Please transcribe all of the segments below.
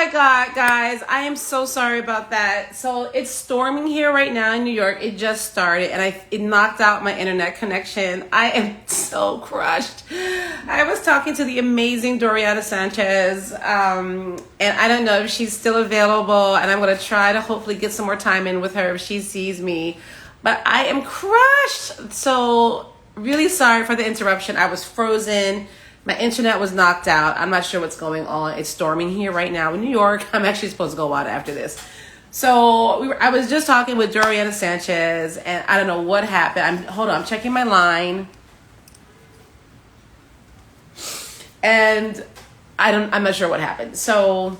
my God, guys, I am so sorry about that. So it's storming here right now in New York. It just started and it knocked out my internet connection. I am so crushed. I was talking to the amazing Doriana Sanchez, and I don't know if she's still available, and I'm going to try to hopefully get some more time in with her if she sees me. But I am crushed. So really sorry for the interruption. I was frozen. My internet was knocked out. I'm not sure what's going on. It's storming here right now in New York. I'm actually supposed to go out after this. So I was just talking with Doriana Sanchez, and I don't know what happened. Hold on, I'm checking my line. And I'm not sure what happened. So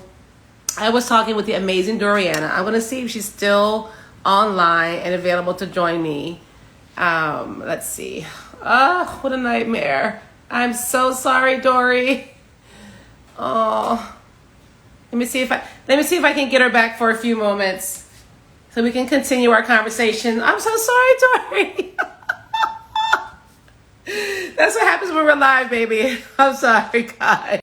I was talking with the amazing Doriana. I'm going to see if she's still online and available to join me. Let's see. Oh, what a nightmare. I'm so sorry, Dory. Oh, let me see if I can get her back for a few moments so we can continue our conversation. I'm so sorry, Dory. That's what happens when we're live, baby. I'm sorry, guys.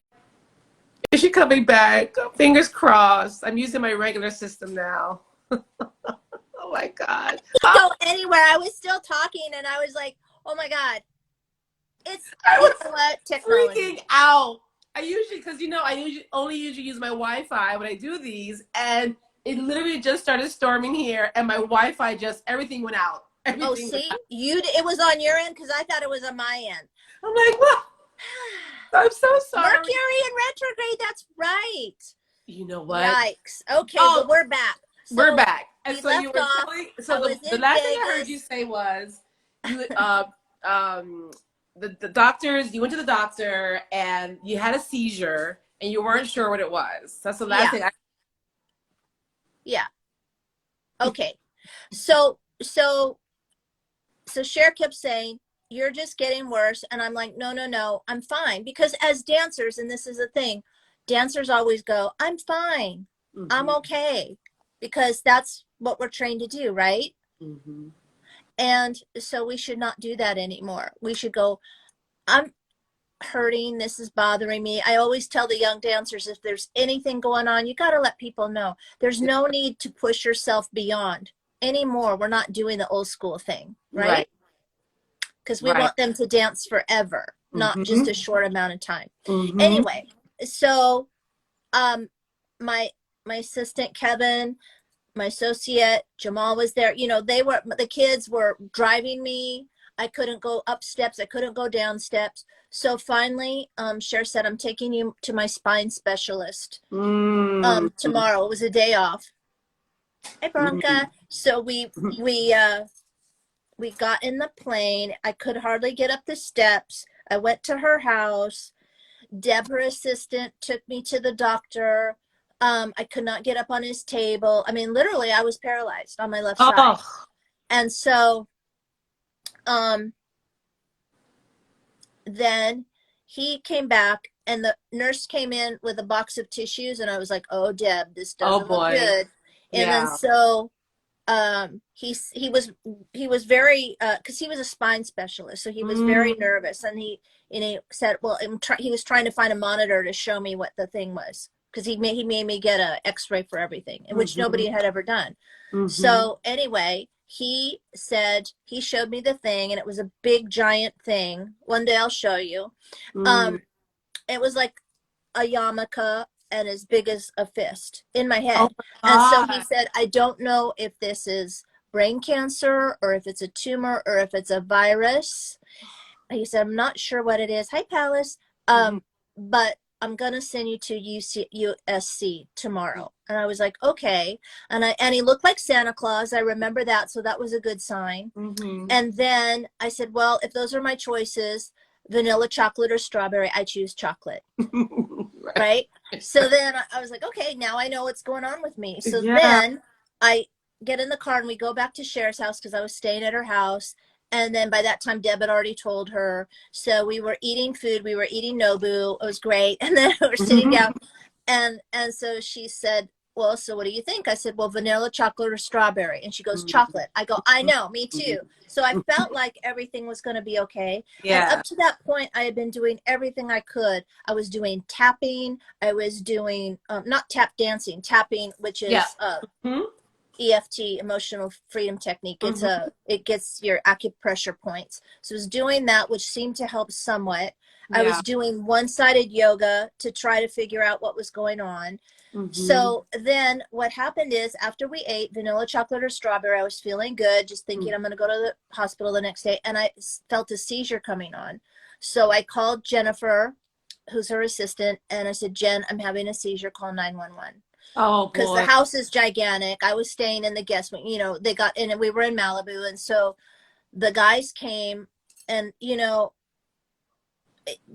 Is she coming back? Fingers crossed. I'm using my regular system now. Oh my God. Go anywhere. I was still talking and I was like, oh my God. I was freaking out. I usually only use my Wi-Fi when I do these, and it literally just started storming here, and my Wi-Fi everything went out. Everything see, it was on your end because I thought it was on my end. I'm like, what? I'm so sorry. Mercury in retrograde. That's right. You know what? Yikes. Okay, well, we're back. So we're back. And so you were telling. So the last thing I heard you say was, the doctors, you went to the doctor and you had a seizure and you weren't sure what it was. That's the last thing Yeah. Okay. So Cher kept saying, you're just getting worse. And I'm like, no, I'm fine. Because as dancers, and this is the thing, dancers always go, I'm fine. Mm-hmm. I'm okay. Because that's what we're trained to do, right? Mm-hmm. And so we should not do that anymore. We should go, I'm hurting. This is bothering me. I always tell the young dancers, if there's anything going on, you got to let people know. There's no need to push yourself beyond anymore. We're not doing the old school thing, right? Because we want them to dance forever, not just a short amount of time. Mm-hmm. Anyway, so my assistant, Kevin, my associate Jamal was there. You know, the kids were driving me. I couldn't go up steps. I couldn't go down steps. So finally, Cher said, I'm taking you to my spine specialist tomorrow. It was a day off. Hey, Veronica. So we got in the plane. I could hardly get up the steps. I went to her house. Deb, her assistant, took me to the doctor. I could not get up on his table. I mean, literally, I was paralyzed on my left side. And so, then he came back, and the nurse came in with a box of tissues, and I was like, "Oh, Deb, this doesn't look good." And then so, he was very, because he was a spine specialist, so he was very nervous, and he said, "Well, he was trying to find a monitor to show me what the thing was." Because he made me get an X-ray for everything, which nobody had ever done. Mm-hmm. So anyway, he said, he showed me the thing, and it was a big, giant thing. One day I'll show you. It was like a yarmulke and as big as a fist in my head. And so he said, I don't know if this is brain cancer or if it's a tumor or if it's a virus. He said, I'm not sure what it is. Hi, Palace. But I'm going to send you to USC tomorrow. And I was like, okay. And he looked like Santa Claus. I remember that. So that was a good sign. Mm-hmm. And then I said, well, if those are my choices, vanilla, chocolate, or strawberry, I choose chocolate. right? So then I was like, okay, now I know what's going on with me. So then I get in the car and we go back to Cher's house because I was staying at her house. And then by that time, Deb had already told her. So we were eating food. We were eating Nobu. It was great. And then we were sitting down. And so she said, well, so what do you think? I said, well, vanilla, chocolate, or strawberry. And she goes, chocolate. I go, I know, me too. So I felt like everything was going to be okay. And up to that point, I had been doing everything I could. I was doing tapping. I was doing, not tap dancing, tapping, which is EFT, emotional freedom technique. It's it gets your acupressure points. So I was doing that, which seemed to help somewhat. I was doing one-sided yoga to try to figure out what was going on. So then what happened is, after we ate vanilla, chocolate, or strawberry, I was feeling good, just thinking I'm going to go to the hospital the next day. And I felt a seizure coming on. So I called Jennifer, who's her assistant, and I said, Jen, I'm having a seizure, call 911. Oh, because the house is gigantic. I was staying in the guest wing, you know, they got in and we were in Malibu. And so the guys came, and, you know,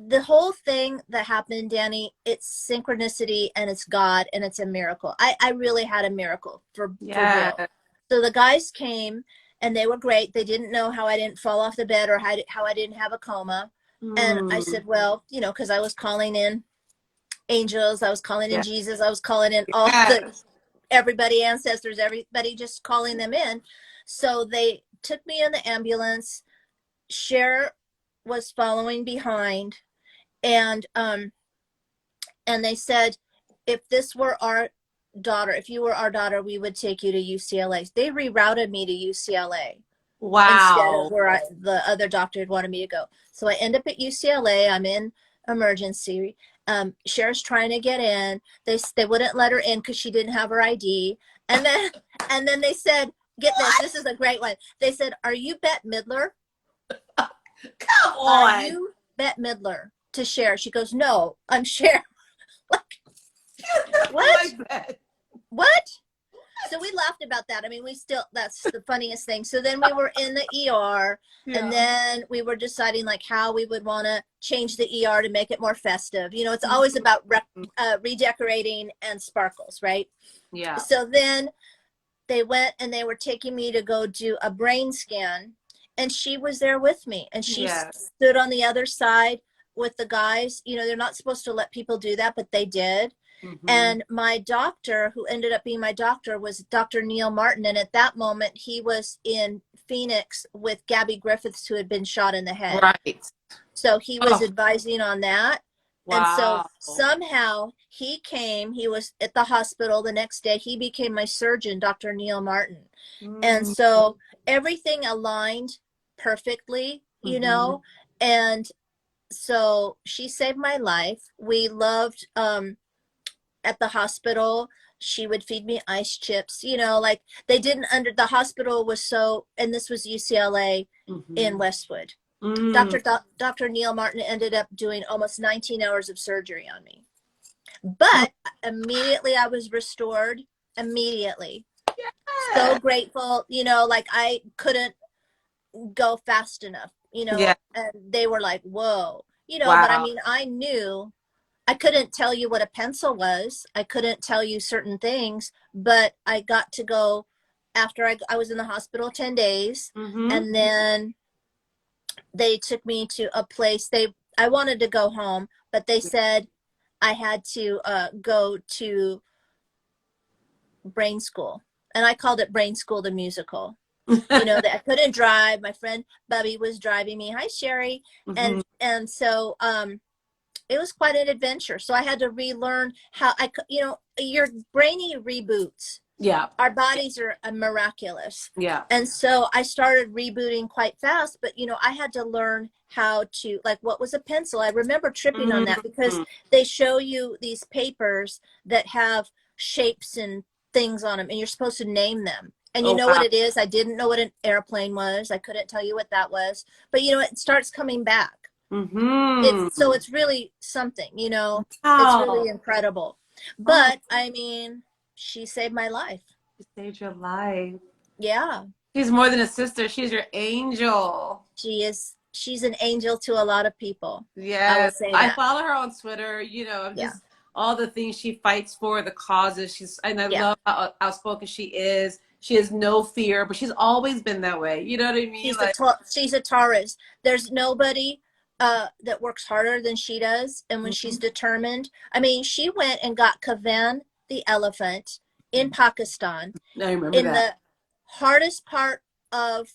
the whole thing that happened, Danny, it's synchronicity and it's God and it's a miracle. I really had a miracle for real. So the guys came and they were great. They didn't know how I didn't fall off the bed or how I didn't have a coma. And I said, well, you know, because I was calling in angels, I was calling in Jesus, I was calling in all everybody, ancestors, everybody, just calling them in. So they took me in the ambulance. Cher was following behind, and they said, if this were our daughter, if you were our daughter, we would take you to UCLA. They rerouted me to UCLA. Instead of where the other doctor had wanted me to go. So I end up at UCLA. I'm in emergency. Cher's trying to get in. They wouldn't let her in because she didn't have her ID. And then they said, get this is a great one. They said, are you Bette Midler? Come on. Are you Bette Midler? To Cher. She goes, no, I'm Cher. What? What? So we laughed about that. I mean, that's the funniest thing. So then we were in the ER, and then we were deciding like how we would want to change the ER to make it more festive. You know, it's always about redecorating and sparkles, right? Yeah. So then they went and they were taking me to go do a brain scan, and she was there with me, and she stood on the other side with the guys. You know, they're not supposed to let people do that, but they did. And my doctor, who ended up being my doctor, was Dr. Neil Martin. And at that moment, he was in Phoenix with Gabby Griffiths, who had been shot in the head. Right. So he was advising on that. Wow. And so somehow he came, he was at the hospital the next day. He became my surgeon, Dr. Neil Martin. And so everything aligned perfectly, you know, and so she saved my life. We loved, at the hospital, she would feed me ice chips, you know, like they didn't the hospital was so, and this was UCLA in Westwood. Dr. Neil Martin ended up doing almost 19 hours of surgery on me. But immediately I was restored, immediately. So grateful, you know, like I couldn't go fast enough, you know, and they were like, whoa, you know, but I mean, I knew. I couldn't tell you what a pencil was. I couldn't tell you certain things, but I got to go after I was in the hospital 10 days. And then they took me to a place. I wanted to go home, but they said I had to go to Brain School. And I called it Brain School, the musical. You know, that I couldn't drive. My friend Bubby was driving me. Hi, Sherry. And so, it was quite an adventure. So I had to relearn how you know, your brainy reboots. Yeah. Our bodies are miraculous. Yeah. And so I started rebooting quite fast, but you know, I had to learn how to, like, what was a pencil? I remember tripping on that because they show you these papers that have shapes and things on them, and you're supposed to name them. And you know what it is? I didn't know what an airplane was. I couldn't tell you what that was. But you know, it starts coming back. So it's really something, you know, it's really incredible. But I mean, she saved my life. She saved your life. Yeah. She's more than a sister. She's your angel. She is. She's an angel to a lot of people. Yeah. I follow her on Twitter, you know, just all the things she fights for, the causes. And I love how outspoken she is. She has no fear, but she's always been that way. You know what I mean? She's a Taurus. There's nobody that works harder than she does, and when she's determined. I mean, she went and got Kavan the elephant in Pakistan. I remember in that. the hardest part of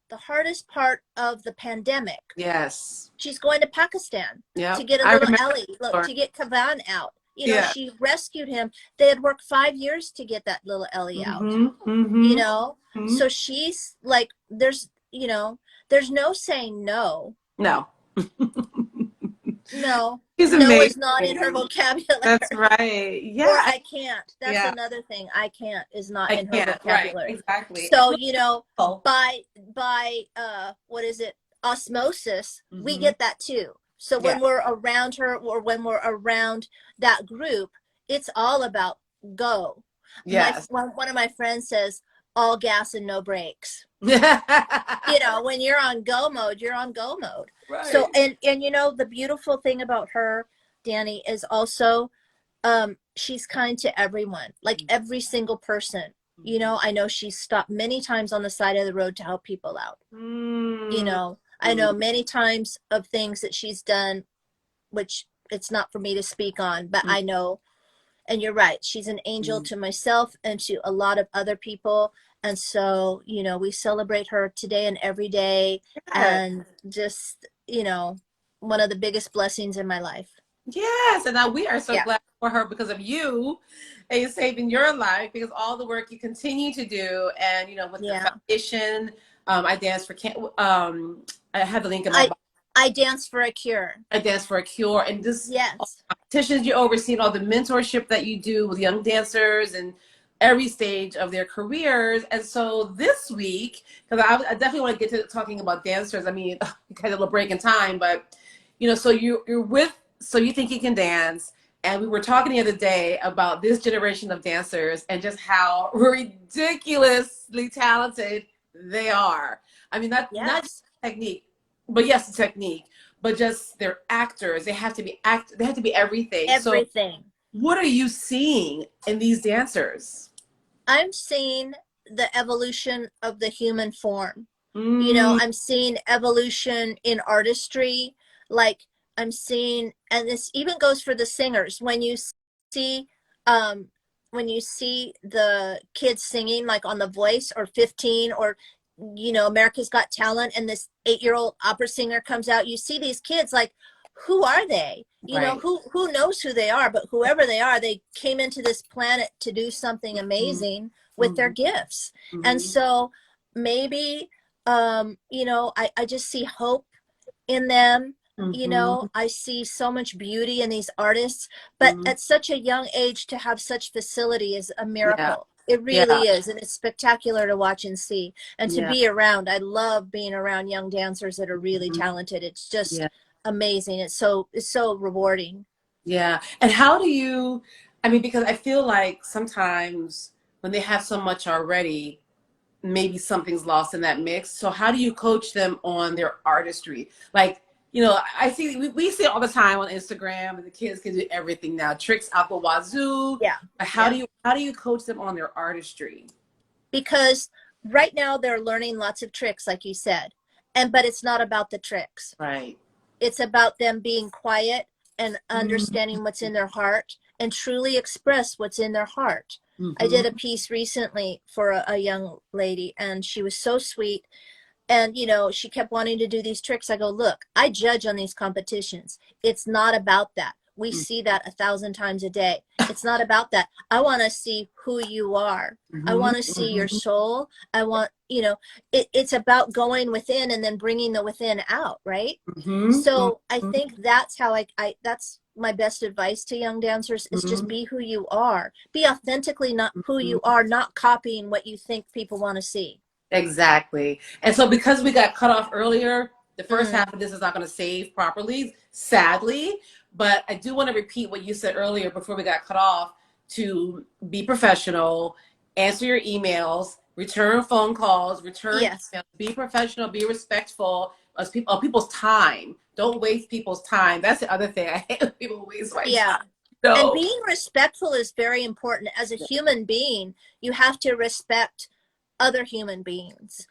the pandemic. Yes. She's going to Pakistan Yeah. to get a I little remember. Ellie, look, to get Kavan out. You know, Yeah. she rescued him. They had worked 5 years to get that little Ellie out. You Mm-hmm. know, Mm-hmm. so she's like, there's no saying no. No. No, He's no is amazing. not in her vocabulary. That's right. Or Yeah. I can't. That's Yeah. another thing. I can't is not I in her can't. Right. vocabulary. Exactly. So, you know, Oh. by what is it? Osmosis, we Mm-hmm. get that too. So when Yeah. we're around her or when we're around that group, it's all about go. Yes. One of my friends says, all gas and no brakes. Right. You know, when you're on go mode, you're on go mode. So, and you know, the beautiful thing about her, Danny, is also she's kind to everyone, like every single person. You know, I know she's stopped many times on the side of the road to help people out. You know, I know many times of things that she's done, which it's not for me to speak on, but I know, and you're right, she's an angel to myself and to a lot of other people. And so, you know, we celebrate her today and every day. And just, you know, one of the biggest blessings in my life. Yes, and now we are so glad for her because of you and saving your life, because all the work you continue to do, and you know, with the foundation, I dance for I have the link in my bio. I dance for a cure. I dance for a cure, and just all the competitions you oversee, all the mentorship that you do with young dancers and every stage of their careers. And so this week, because I definitely want to get to talking about dancers. I mean, kind of a little break in time, but you know, so you're with So You Think You Can Dance. And we were talking the other day about this generation of dancers and just how ridiculously talented they are. I mean, not just technique, but yes, technique, but just they're actors. They have to be They have to be everything. Everything. So what are you seeing in these dancers? I'm seeing the evolution of the human form. You know, I'm seeing evolution in artistry. Like, I'm seeing, and this even goes for the singers. When you see the kids singing like on The Voice or 15, or you know, America's Got Talent, and this 8-year-old opera singer comes out, you see these kids like, who are they? You know, who knows who they are, but whoever they are, they came into this planet to do something amazing with their gifts. And so maybe you know, I just see hope in them. You know, I see so much beauty in these artists, but at such a young age to have such facility is a miracle. It really is, and it's spectacular to watch and see, and to be around. I love being around young dancers that are really talented. It's just amazing. It's so rewarding. Yeah. And how do you, I mean, because I feel like sometimes when they have so much already, maybe something's lost in that mix. So how do you coach them on their artistry? Like, you know, I see, we see it all the time on Instagram, and the kids can do everything now, tricks out the wazoo. Yeah. How do you coach them on their artistry? Because right now they're learning lots of tricks, like you said, but it's not about the tricks. Right. It's about them being quiet and understanding what's in their heart and truly express what's in their heart. I did a piece recently for a young lady, and she was so sweet. And, you know, she kept wanting to do these tricks. I go, look, I judge on these competitions. It's not about that. We see that 1,000 times a day. It's not about that. I want to see who you are. I want to see your soul. I want, you know, it's about going within and then bringing the within out, right? So I think that's how that's my best advice to young dancers is just be who you are. Be authentically not who you are, not copying what you think people want to see. Exactly. And so because we got cut off earlier, the first half of this is not going to save properly, sadly. But I do want to repeat what you said earlier before we got cut off, to be professional, answer your emails, return phone calls, return emails, be professional, be respectful of people's time. Don't waste people's time. That's the other thing. I hate when people waste my time. No. And being respectful is very important. As a human being, you have to respect other human beings.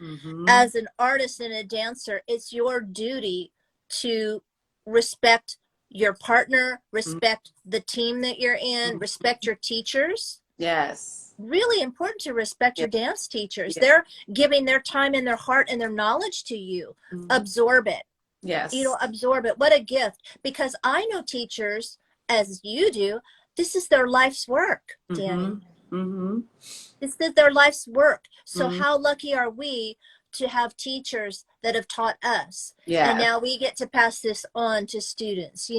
As an artist and a dancer, it's your duty to respect your partner, respect the team that you're in, respect your teachers, Yes. Really important to respect your dance teachers. Yes. They're giving their time and their heart and their knowledge to you. Absorb it. Yes. Absorb it. What a gift. Because I know teachers, as you do, this is their life's work, Danny. This is their life's work. So how lucky are we to have teachers that have taught us? Yeah. And now we get to pass this on to students,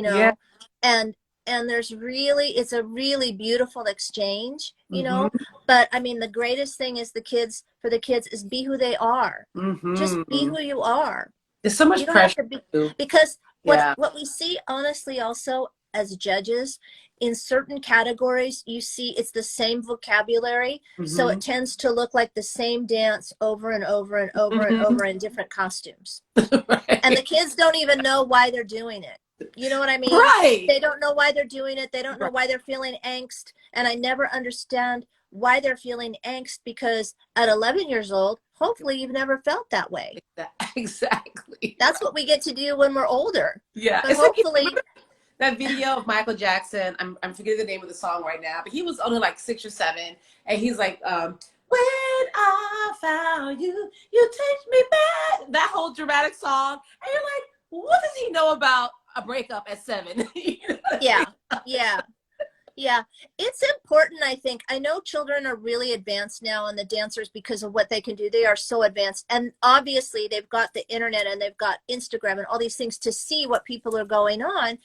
and there's really, it's a really beautiful exchange, but I mean, the greatest thing is for the kids is be who they are. Just be who you are. There's so much pressure because what we see, honestly, also as judges in certain categories, you see it's the same vocabulary, so it tends to look like the same dance over and over and over and over in different costumes. Right. And the kids don't even know why they're doing it. You know what I mean? Right. They don't know why they're doing it. They don't know why they're feeling angst. And I never understand why they're feeling angst, because at 11 years old, hopefully you've never felt that way. Exactly. That's what we get to do when we're older. Yeah. But hopefully. That video of Michael Jackson, I'm forgetting the name of the song right now, but he was only like 6 or 7, and he's like, when I found you, you take me back. That whole dramatic song, and you're like, what does he know about a breakup at 7? Yeah. It's important, I think. I know children are really advanced now, and the dancers, because of what they can do, they are so advanced. And obviously they've got the internet and they've got Instagram and all these things to see what people are going on.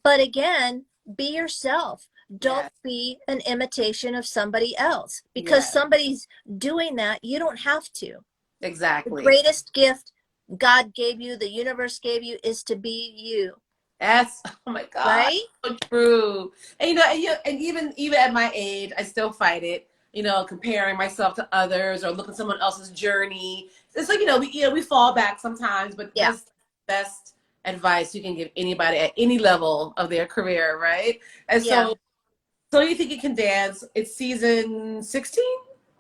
But again, be yourself. Don't be an imitation of somebody else, because somebody's doing that. You don't have to. Exactly. The greatest gift God gave you, the universe gave you, is to be you. That's, oh my God, right? So true. And and even at my age, I still fight it. Comparing myself to others or looking at someone else's journey. It's like we fall back sometimes, but that's the best advice you can give anybody at any level of their career, right? And so you think you can dance? It's season 16,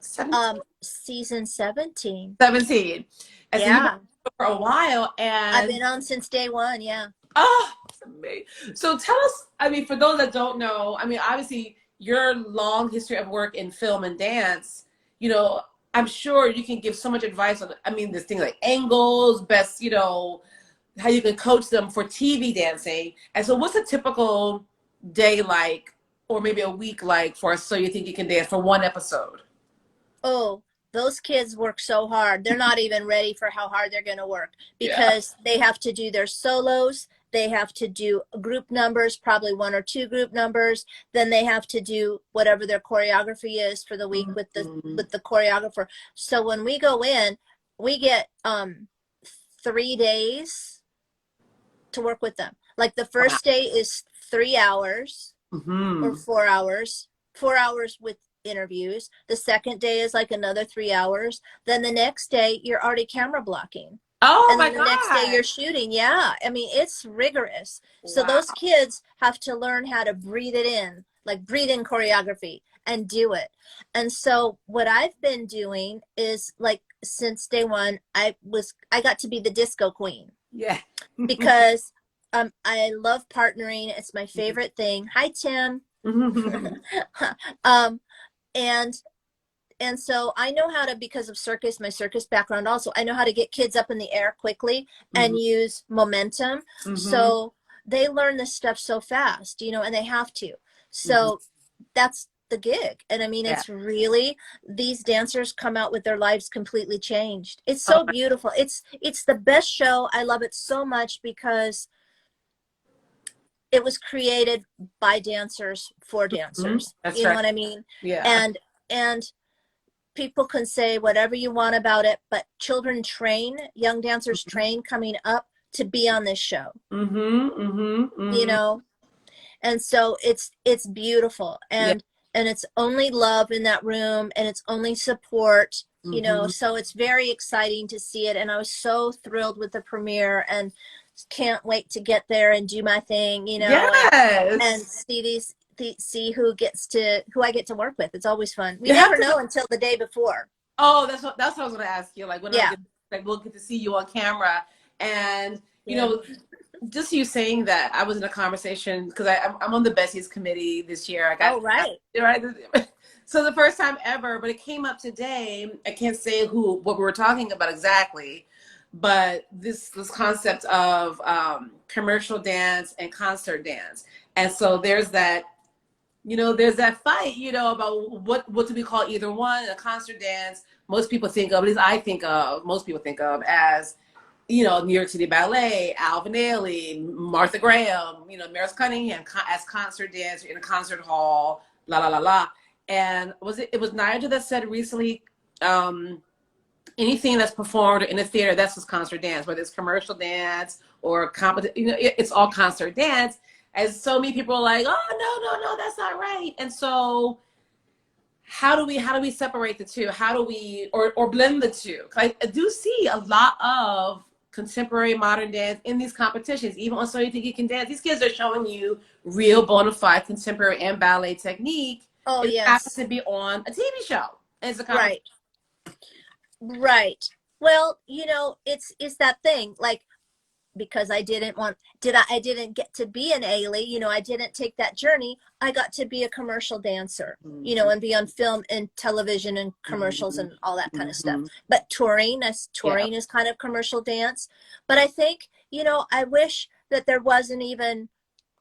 17? Season 17. 17. And so you've been for a while, and I've been on since day one. Yeah. Oh, it's amazing. So tell us, for those that don't know, obviously your long history of work in film and dance, I'm sure you can give so much advice on, there's things like angles, best, how you can coach them for TV dancing. And so what's a typical day like, or maybe a week like for So You Think You Can Dance for one episode? Oh, those kids work so hard. They're not even ready for how hard they're going to work, because they have to do their solos. They have to do group numbers, probably 1 or 2 group numbers. Then they have to do whatever their choreography is for the week with the choreographer. So when we go in, we get 3 days to work with them. Like the first day is 3 hours or 4 hours, 4 hours with interviews. The second day is like another 3 hours. Then the next day you're already camera blocking. Oh my God. And then the next day you're shooting. Yeah. It's rigorous. So those kids have to learn how to breathe it in, like breathe in choreography and do it. And so what I've been doing is, like, since day one, I got to be the disco queen. Yeah. Because I love partnering. It's my favorite thing. Hi, Tim. And so I know how to, because of circus, my circus background also, I know how to get kids up in the air quickly and use momentum. So they learn this stuff so fast, and they have to. So that's the gig. And it's really, these dancers come out with their lives completely changed. It's so beautiful. It's the best show. I love it so much because it was created by dancers for dancers. That's you know what I mean? Yeah. And people can say whatever you want about it, but children train, young dancers train coming up to be on this show. And so it's beautiful, and it's only love in that room, and it's only support, so it's very exciting to see it. And I was so thrilled with the premiere, and can't wait to get there and do my thing, and see who I get to work with. It's always fun. We never know until the day before. Oh, that's what I was going to ask you. Like, when we'll get to see you on camera, and just you saying that, I was in a conversation because I'm on the Bessie's committee this year. I got So the first time ever, but it came up today. I can't say what we were talking about exactly, but this concept of commercial dance and concert dance. And so there's that, there's that fight, about what do we call either one. A concert dance, most people think of, at least most people think of as, New York City Ballet, Alvin Ailey, Martha Graham, Maris Cunningham as concert dance in a concert hall, la la la la. And it was Nigel that said recently, anything that's performed in a theater, that's just concert dance, whether it's commercial dance or it's all concert dance. As so many people are like, oh no, that's not right. And so how do we separate the two? How do we or blend the two? I do see a lot of contemporary modern dance in these competitions, even on So You Think You Can Dance. These kids are showing you real bona fide contemporary and ballet technique. Oh, it yes. happens to be on a TV show. It's a competition. Right. Well, it's that thing, like, because I didn't get to be an Ailey, I didn't take that journey. I got to be a commercial dancer, Mm-hmm. And be on film and television and commercials and all that kind of stuff. Mm-hmm. But touring is kind of commercial dance. But I think, I wish that there wasn't even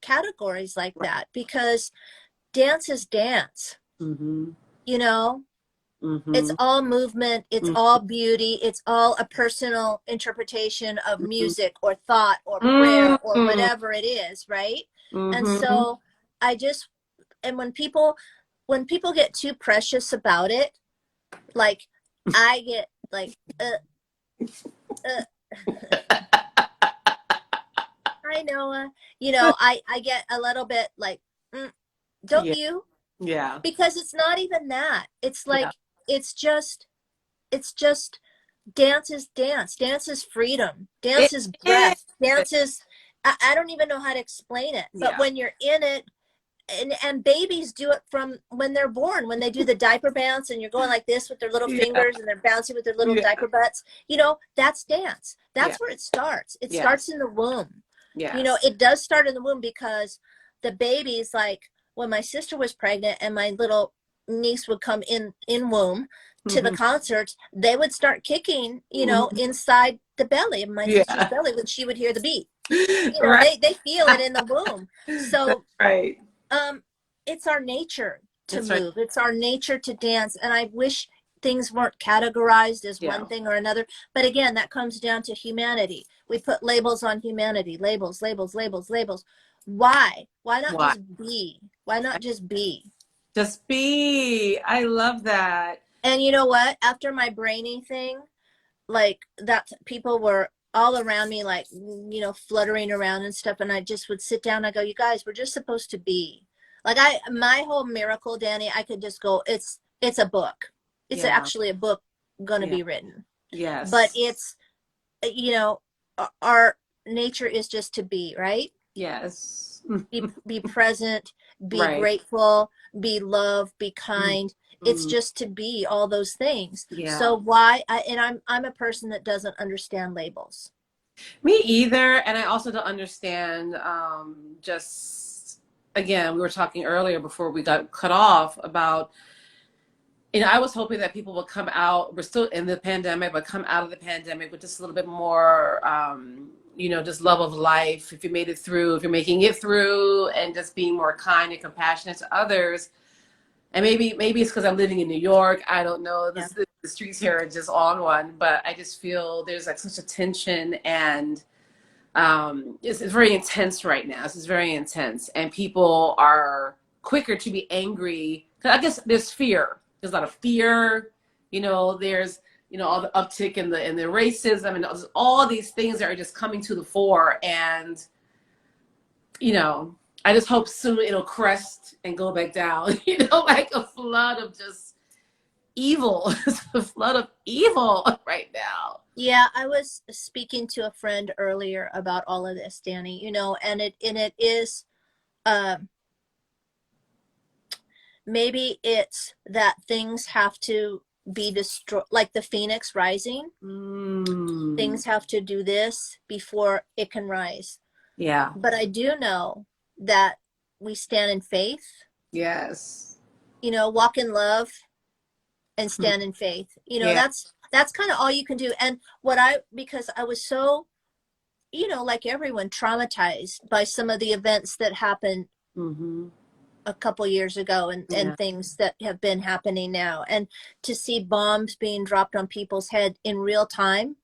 categories like that, because dance is dance, Mm-hmm. Mm-hmm. It's all movement. It's all beauty. It's all a personal interpretation of music or thought or prayer or whatever it is, right? And so and when people get too precious about it, like I get like, I know, I get a little bit like, don't you? Yeah. Because it's not even that. It's like, it's just dance is dance. Dance is freedom. Dance is breath. Dance is, I don't even know how to explain it. But when you're in it, and babies do it from when they're born, when they do the diaper bounce and you're going like this with their little fingers and they're bouncing with their little diaper butts, that's dance. That's where it starts. It starts in the womb. Yeah. It does start in the womb, because the babies, like when my sister was pregnant and my little niece would come in womb to the concerts, they would start kicking, inside the belly of my sister's belly when she would hear the beat. They feel it in the womb. So it's our nature to move. It's our nature to dance. And I wish things weren't categorized as one thing or another. But again, that comes down to humanity. We put labels on humanity. Labels. Why? Why not just be? Why not just be? Just be. I love that. And you know what? After my brainy thing, like that, people were all around me, like, fluttering around and stuff. And I just would sit down. I go, you guys, we're just supposed to be. Like my whole miracle, Danny, I could just go, it's a book. It's actually a book going to be written. Yes. But it's, our nature is just to be, right? Yes. Be present, be grateful, be loved, be kind. It's just to be all those things. Yeah. So why? I'm a person that doesn't understand labels. Me either. And I also don't understand, again, we were talking earlier before we got cut off about, I was hoping that people would come out, we're still in the pandemic, but come out of the pandemic with just a little bit more, just love of life. If you made it through, if you're making it through, and just being more kind and compassionate to others. And maybe it's because I'm living in New York. I don't know. The streets here are just on one, but I just feel there's like such a tension, and it's very intense right now. This is very intense, and people are quicker to be angry. I guess there's fear. There's a lot of fear. There's all the uptick in the racism, and all these things that are just coming to the fore. And I just hope soon it'll crest and go back down, like a flood of just evil, a flood of evil right now. Yeah, I was speaking to a friend earlier about all of this, Danny, and it is, maybe it's that things have to be destroyed, like the phoenix rising. Things have to do this before it can rise. Yeah. But I do know that we stand in faith. Yes. you know, walk in love and stand in faith. You know, Yeah. that's kind of all you can do. And because I was so, you know, like everyone, traumatized by some of the events that happened a couple years ago, and things that have been happening now, and to see bombs being dropped on people's head in real time,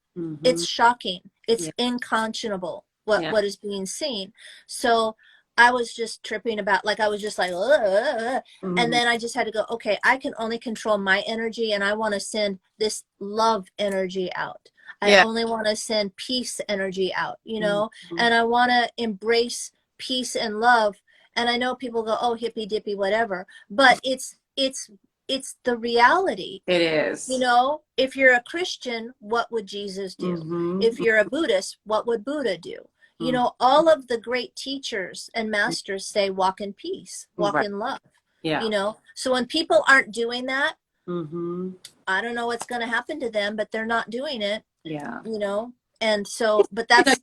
it's shocking. It's unconscionable what is being seen. So I was just tripping about, like, I was just like, and then I just had to go, okay, I can only control my energy, and I want to send this love energy out. I only want to send peace energy out, you know, and I want to embrace peace and love. And I know people go, oh, hippy dippy, whatever, but it's the reality. It is. You know, if you're a Christian, what would Jesus do? If you're a Buddhist, what would Buddha do? You know, all of the great teachers and masters say, walk in peace, walk in love. Yeah. You know, so when people aren't doing that, I don't know what's going to happen to them, but they're not doing it. Yeah. You know, and so, but that's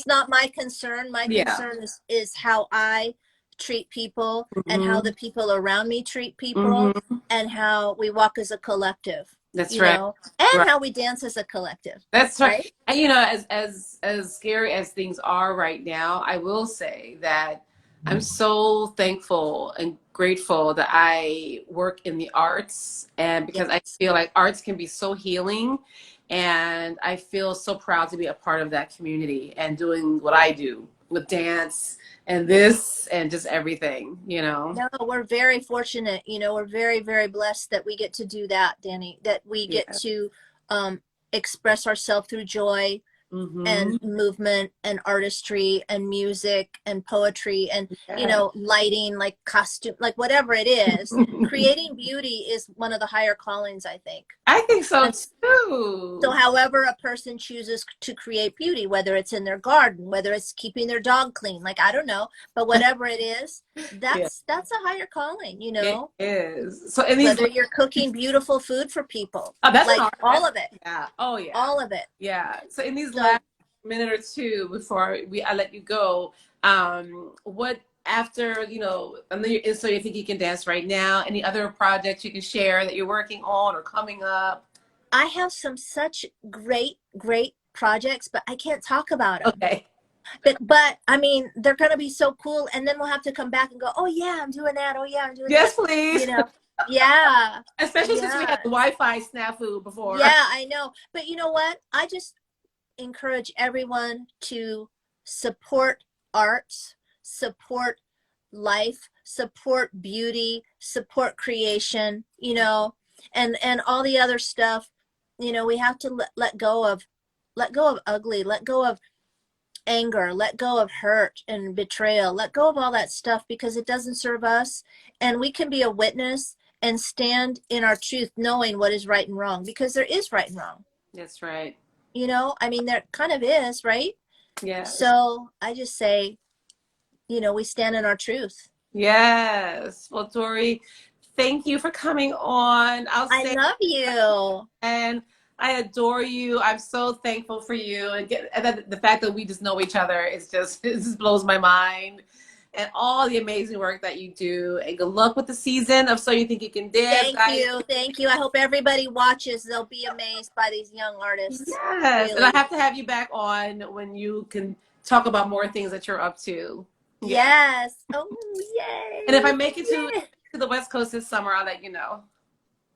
not my concern. My concern is how I treat people, and how the people around me treat people, and how we walk as a collective. That's right. Know? And how we dance as a collective. That's right. And you know, as scary as things are right now, I will say that I'm so thankful and grateful that I work in the arts, and because I feel like arts can be so healing, and I feel so proud to be a part of that community and doing what I do with dance and this and just everything, you know. No, we're very fortunate. You know, we're very, very blessed that we get to do that, Danny, that we get to express ourselves through joy and movement and artistry and music and poetry and, you know, lighting, like costume, like whatever it is. Creating beauty is one of the higher callings, I think. I think so too. So however a person chooses to create beauty, whether it's in their garden, whether it's keeping their dog clean, like, I don't know, but whatever it is, that's a higher calling, you know. It is. So whether you're cooking beautiful food for people, that's like all of it. Yeah. Oh yeah. All of it. Yeah. So in these last minute or two before I let you go, what after, you know, I know you're So You Think You Can Dance right now, any other projects you can share that you're working on or coming up? I have such great projects, but I can't talk about them. Okay. But I mean, they're going to be so cool. And then we'll have to come back and go, oh yeah, I'm doing that. Oh yeah, I'm doing that. Yes, please. You know, yeah. Especially since we had the Wi-Fi snafu before. Yeah, I know. But you know what? I just encourage everyone to support arts, support life, support beauty, support creation, you know, and all the other stuff. You know, we have to let go of ugly, let go of anger, let go of hurt and betrayal, let go of all that stuff, because it doesn't serve us. And we can be a witness and stand in our truth, knowing what is right and wrong, because there is right and wrong. That's right. You know, I mean, there kind of is, right? Yeah. So I just say, you know, we stand in our truth. Yes. Well, Dori, thank you for coming on. I love you. And I adore you. I'm so thankful for you. And the fact that we just know each other it just blows my mind. And all the amazing work that you do. And good luck with the season of So You Think You Can Dance. Thank you. I hope everybody watches. They'll be amazed by these young artists. Yes. Really. And I have to have you back on when you can talk about more things that you're up to. Yes. Oh, yay. And if I make it to the West Coast this summer, I'll let you know.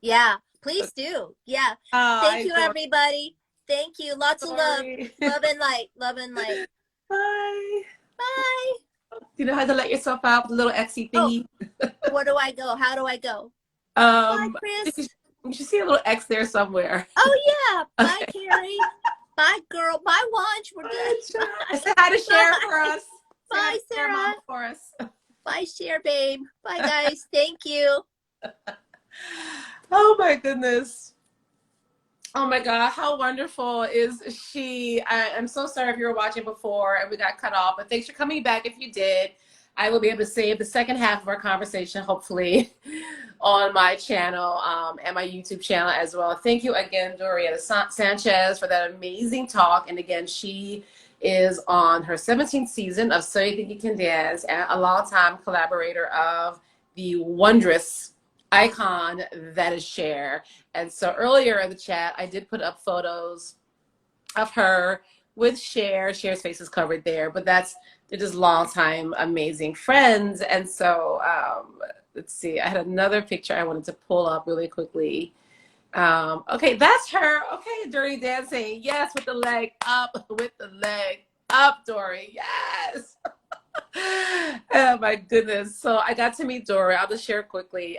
Yeah, please do. Yeah. Thank you, everybody. Thank you. Lots of love. Love and light. Love and light. Bye. Bye. You know how to let yourself out with a little Etsy thingy? Oh, where do I go? How do I go? Bye, Chris. You should see a little X there somewhere. Oh, yeah. Bye, Carrie. Bye, girl. Bye, Wanch. We're good. Say hi to Cher for us. Bye, Sarah. For us. Bye, Cher, babe. Bye, guys. Thank you. Oh, my goodness. Oh my God, how wonderful is she? I'm so sorry if you were watching before and we got cut off, but thanks for coming back. If you did, I will be able to save the second half of our conversation, hopefully, on my channel and my YouTube channel as well. Thank you again, Doriana Sanchez, for that amazing talk. And again, she is on her 17th season of So You Think You Can Dance and a long-time collaborator of the wondrous icon that is Cher. And so earlier in the chat, I did put up photos of her with Cher. Cher's face is covered there, but they're just longtime amazing friends. And so let's see, I had another picture I wanted to pull up really quickly. Okay, that's her. Okay, Dirty Dancing. Yes, with the leg up, with the leg up, Dory. Yes. Oh my goodness. So I got to meet Dora. I'll just share quickly.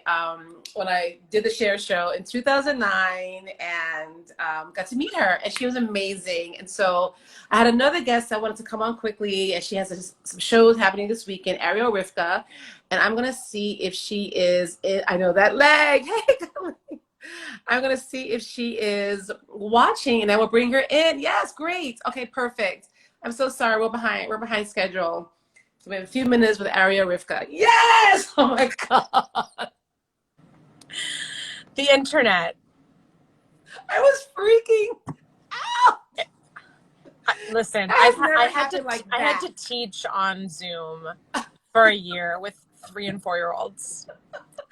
When I did the Cher show in 2009 and got to meet her, and she was amazing. And so I had another guest that wanted to come on quickly, and she has some shows happening this weekend, Ariel Rivka, and I'm going to see if she is I know that leg. Hey, I'm going to see if she is watching, and I will bring her in. Yes, great. Okay, perfect. I'm so sorry. We're behind schedule. So we have a few minutes with Ariel Rivka. Yes! Oh my God. The internet. I was freaking out. Listen, I had to teach on Zoom for a year with 3 and 4-year-olds.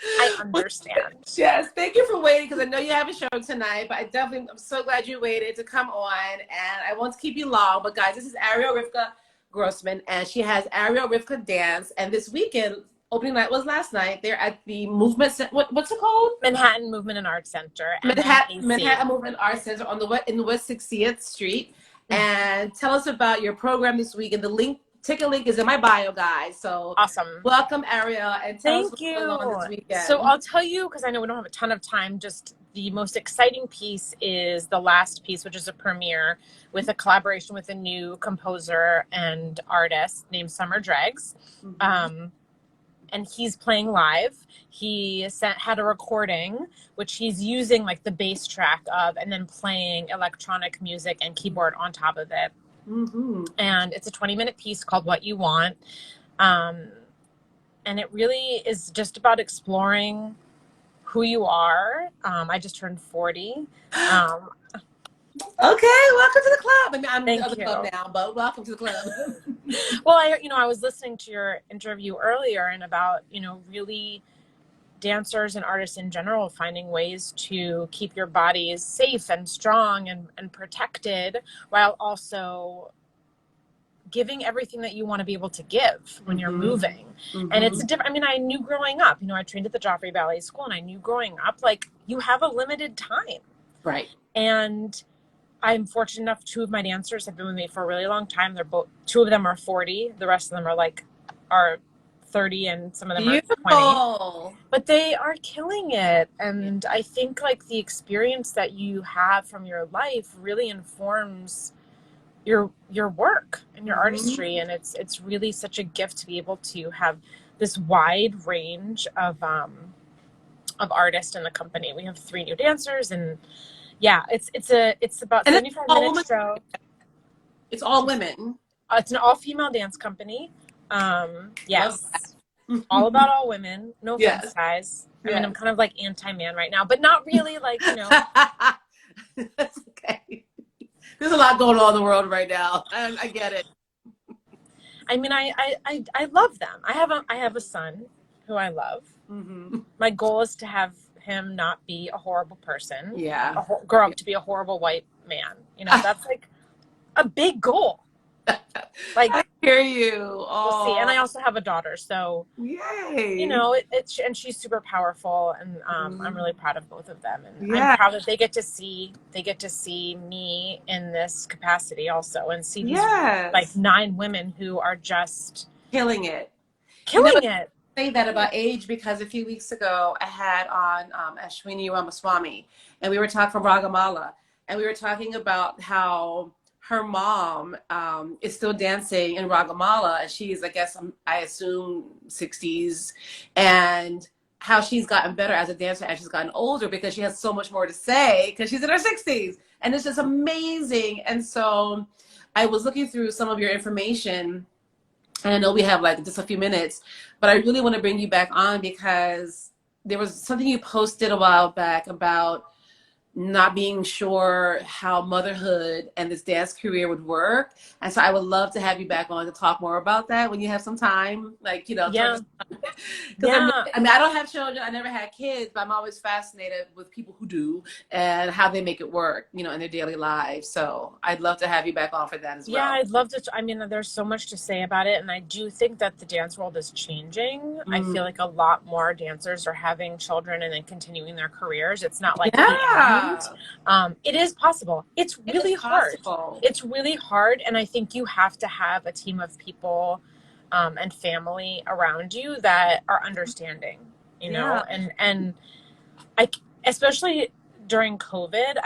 I understand. Yes, thank you for waiting, because I know you have a show tonight, but I'm so glad you waited to come on, and I won't keep you long. But guys, this is Ariel Rivka Grossman, and she has Ariel Rivka Dance, and this weekend, opening night was last night. They're at the Movement Center. What's it called? Manhattan Movement and Art Center. Manhattan Movement Art Center in the West 60th Street. And tell us about your program this week. And the ticket link is in my bio, guys. So awesome. Welcome, Ariel, and tell us what's going on this weekend. So I'll tell you, because I know we don't have a ton of time, just the most exciting piece is the last piece, which is a premiere with a collaboration with a new composer and artist named Summer Dregs. Mm-hmm. And he's playing live. He had a recording, which he's using like the bass track of, and then playing electronic music and keyboard on top of it. Mm-hmm. And it's a 20-minute piece called What You Want. And it really is just about exploring who you are. I just turned 40. Okay, welcome to the club. I mean, I'm in the you. club now, but welcome to the club. Well, I was listening to your interview earlier and about, really dancers and artists in general finding ways to keep your bodies safe and strong and protected, while also giving everything that you want to be able to give when you're moving. Mm-hmm. And it's a different, I knew growing up, I trained at the Joffrey Ballet School, and I knew growing up, like, you have a limited time. Right. And I'm fortunate enough, 2 of my dancers have been with me for a really long time. 2 of them are 40. The rest of them are 30, and some of them are 20. But they are killing it. And I think like the experience that you have from your life really informs your work and your artistry. And it's really such a gift to be able to have this wide range of artists in the company. We have 3 new dancers, and yeah, it's about 75-minute show. It's all women. It's an all-female dance company. Yes, all about all women. No offense, guys. I mean, I'm kind of like anti-man right now, but not really. Like, That's okay. There's a lot going on in the world right now. I get it. I mean, I love them. I have a son who I love. Mm-hmm. My goal is to have him not be a horrible person. Yeah. Grow up to be a horrible white man. That's like a big goal. Like, I hear you. We'll see. And I also have a daughter, so yay. And she's super powerful, and I'm really proud of both of them, and I'm proud that they get to see me in this capacity also, and see these like 9 women who are just killing it. Say that about age, because a few weeks ago I had on Ashwini Ramaswamy, and we were talking from Ragamala, and we were talking about how her mom is still dancing in Ragamala, and she's, I assume 60s, and how she's gotten better as a dancer as she's gotten older, because she has so much more to say because she's in her 60s, and it's just amazing. And so I was looking through some of your information, and I know we have like just a few minutes, but I really want to bring you back on because there was something you posted a while back about not being sure how motherhood and this dance career would work. And so I would love to have you back on to talk more about that when you have some time, like, you know, Yeah. because I mean, I don't have children, I never had kids, but I'm always fascinated with people who do and how they make it work, you know, in their daily lives. So I'd love to have you back on for that as well. Yeah, I'd love to. I mean, there's so much to say about it. And I do think that the dance world is changing. I feel like a lot more dancers are having children and then continuing their careers. It's not like the end. It is possible. It's really hard. It's really hard. And I think you have to have a team of people and family around you that are understanding, you know, and I, especially during COVID,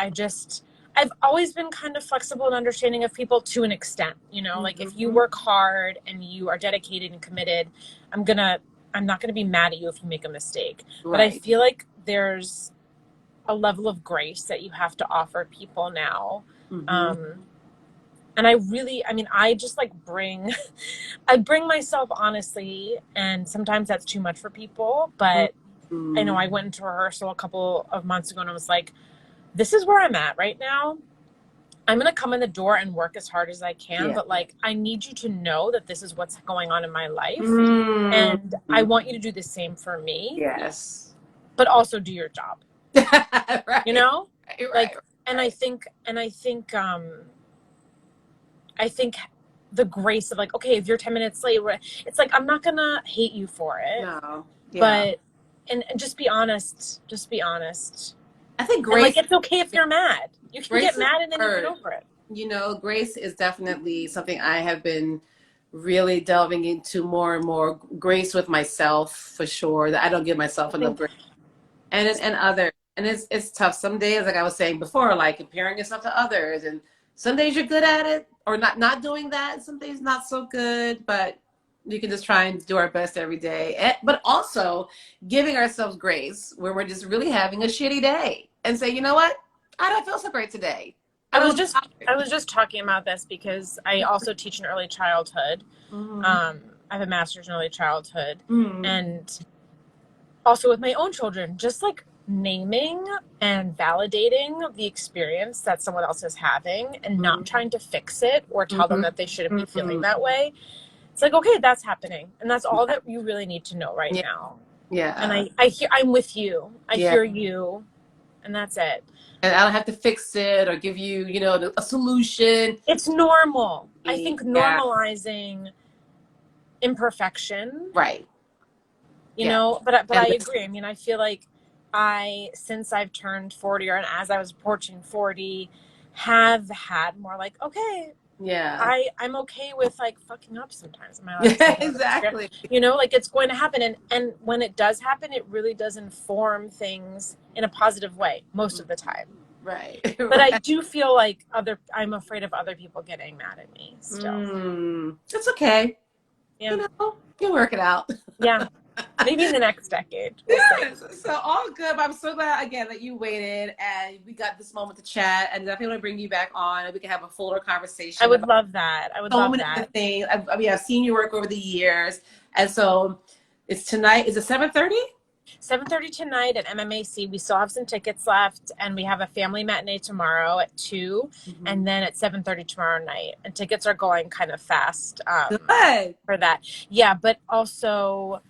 I've always been kind of flexible and understanding of people to an extent, you know, like if you work hard and you are dedicated and committed, I'm not going to be mad at you if you make a mistake. Right. But I feel like there's a level of grace that you have to offer people now. And I just like I bring myself honestly, and sometimes that's too much for people, but I know I went into rehearsal a couple of months ago and I was like, this is where I'm at right now. I'm going to come in the door and work as hard as I can, but like, I need you to know that this is what's going on in my life. And I want you to do the same for me. Yes. But also do your job. Right. You know? Right. Like, and I think the grace of like, okay, if you're 10 minutes late, it's like, I'm not going to hate you for it. No. Yeah. But, and just be honest. Just be honest. I think grace. And like, it's okay if you're mad. You can get mad and then you get over it. You know, grace is definitely something I have been really delving into more and more. Grace with myself, for sure. That I don't give myself enough grace, and others. And it's tough. Some days, like I was saying before, like comparing yourself to others, and some days you're good at it, or not doing that. Some days not so good, but you can just try and do our best every day. But also giving ourselves grace where we're just really having a shitty day and say, you know what? I don't feel so great today. I was just talking about this because I also teach in early childhood. I have a master's in early childhood, and also with my own children, just like naming and validating the experience that someone else is having and not trying to fix it or tell them that they shouldn't be feeling that way. It's like, okay, that's happening. And that's all that you really need to know right now. Yeah. And I'm with you. I hear you. And that's it. And I don't have to fix it or give you, you know, a solution. It's normal. I think normalizing imperfection. Right. You know, but I agree. I mean, I feel like since I've turned 40 or as I was approaching 40, have had more like, okay, I'm okay with like fucking up sometimes. Am I allowed to say that? Exactly. You know, like it's going to happen. And when it does happen, it really does inform things in a positive way most of the time. Right. But I do feel like I'm afraid of other people getting mad at me still. It's okay. Yeah. You know, you'll work it out. Yeah. Maybe in the next decade. So all good. But I'm so glad again that you waited and we got this moment to chat. And definitely want to bring you back on and we can have a fuller conversation. I would love that. I would love that. Things. I mean, I've seen your work over the years, and so it's tonight. Is it 7:30? 7:30 tonight at MMAC. We still have some tickets left, and we have a family matinee tomorrow at 2, and then at 7:30 tomorrow night. And tickets are going kind of fast for that. Yeah, but also.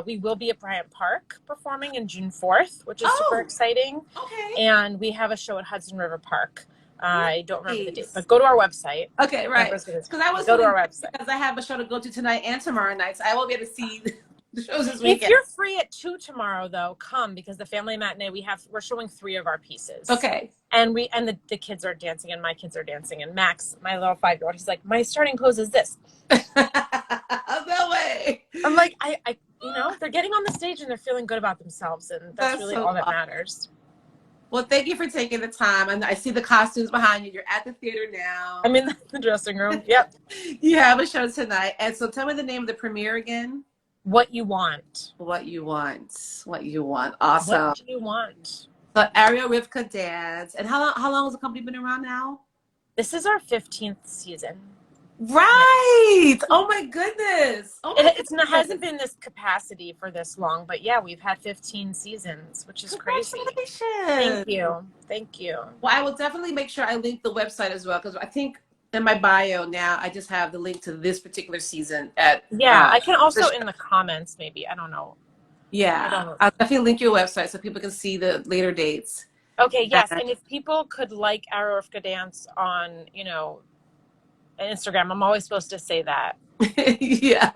We will be at Bryant Park performing in June 4th, which is super exciting. Okay. And we have a show at Hudson River Park. I don't remember the date, but go to our website. Okay, right. Because I was go to our website because I have a show to go to tonight and tomorrow night, so I will be able to see the shows this weekend. If you're free at 2 tomorrow, though, come because the family matinee we're showing 3 of our pieces. Okay. And the kids are dancing and my kids are dancing and Max, my little 5-year-old, he's like, my starting pose is this. No way. I'm like, I you know, they're getting on the stage and they're feeling good about themselves, and that's really all that matters. Well, thank you for taking the time. And I see the costumes behind you. You're at the theater now. I'm in the dressing room. Yep. You have a show tonight. And so tell me the name of the premiere again. What You Want. What You Want. What You Want. Awesome. What You Want. So Ariel Rivka Dance. And how long has the company been around now? This is our 15th season. Right. Oh my goodness. Oh my It's not goodness. hasn't been this capacity for this long, but yeah, we've had 15 seasons, which is crazy. Thank Congratulations. you. Thank you. Well, I will definitely make sure I link the website as well, because I think in my bio now I just have the link to this particular season at Yeah, I can the also show. in the comments maybe. I don't know. I Yeah, don't know. I'll definitely link your website so people can see the later dates. Okay, yes. And And if people could like Aerofka Dance on, Instagram, I'm always supposed to say that. yeah,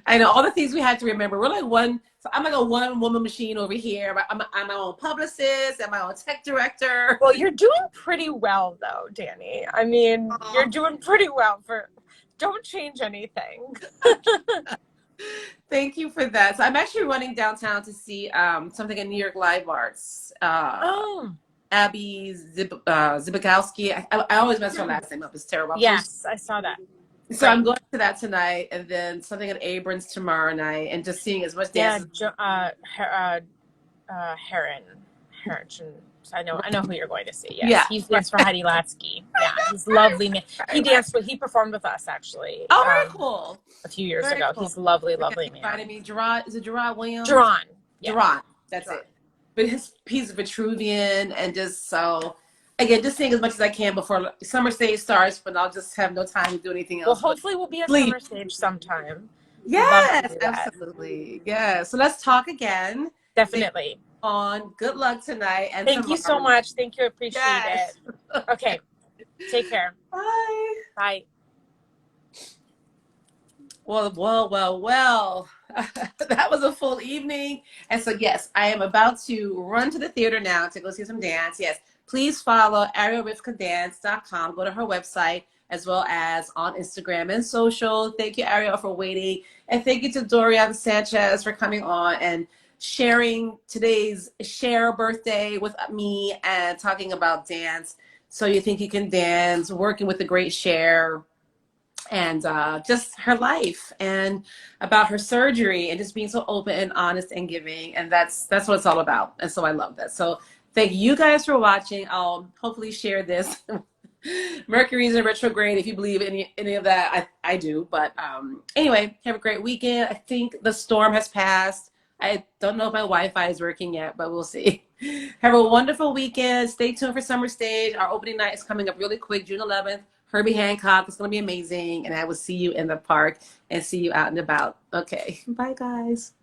I know all the things we had to remember. We're like one, so I'm like a one woman machine over here. I'm my own publicist and my own tech director. Well, you're doing pretty well though, Danny. I mean, you're doing pretty well don't change anything. Thank you for that. So I'm actually running downtown to see something in New York Live Arts. Oh. Abby Zibikowski. I always mess her last name up. It's terrible. Yes, I saw that. So Great. I'm going to that tonight, and then something at Abrams tomorrow night, and just seeing as much dance. Heron. I know who you're going to see. Yes. Yeah. He danced for Heidi Latsky. Yeah, he's lovely man. He performed with us actually. Oh, very cool. A few years Very ago. cool. He's lovely man. Me, Gerard, is it Gerard Williams? Jerron. Yeah. Gerard. That's it. But he's Vitruvian, and just so again, just seeing as much as I can before summer stage starts, but I'll just have no time to do anything else. Well, hopefully we'll be at summer stage sometime. Yes, absolutely. Yeah. So let's talk again. Definitely. Good luck tonight. And thank you so much. Thank you. Appreciate it. Okay. Take care. Bye. Bye. Well. That was a full evening. And so, yes, I am about to run to the theater now to go see some dance. Yes, please follow arielrivkadance.com. Go to her website as well as on Instagram and social. Thank you, Ariel, for waiting. And thank you to Doriana Sanchez for coming on and sharing today's Cher birthday with me and talking about dance. So you think you can dance, working with the great Cher, and just her life and about her surgery and just being so open and honest and giving. And that's what it's all about. And so I love that. So thank you guys for watching. I'll hopefully share this. Mercury's in retrograde. If you believe any of that, I do. But anyway, have a great weekend. I think the storm has passed. I don't know if my Wi-Fi is working yet, but we'll see. Have a wonderful weekend. Stay tuned for Summer Stage. Our opening night is coming up really quick, June 11th. Herbie Hancock. It's going to be amazing. And I will see you in the park and see you out and about. Okay. Bye, guys.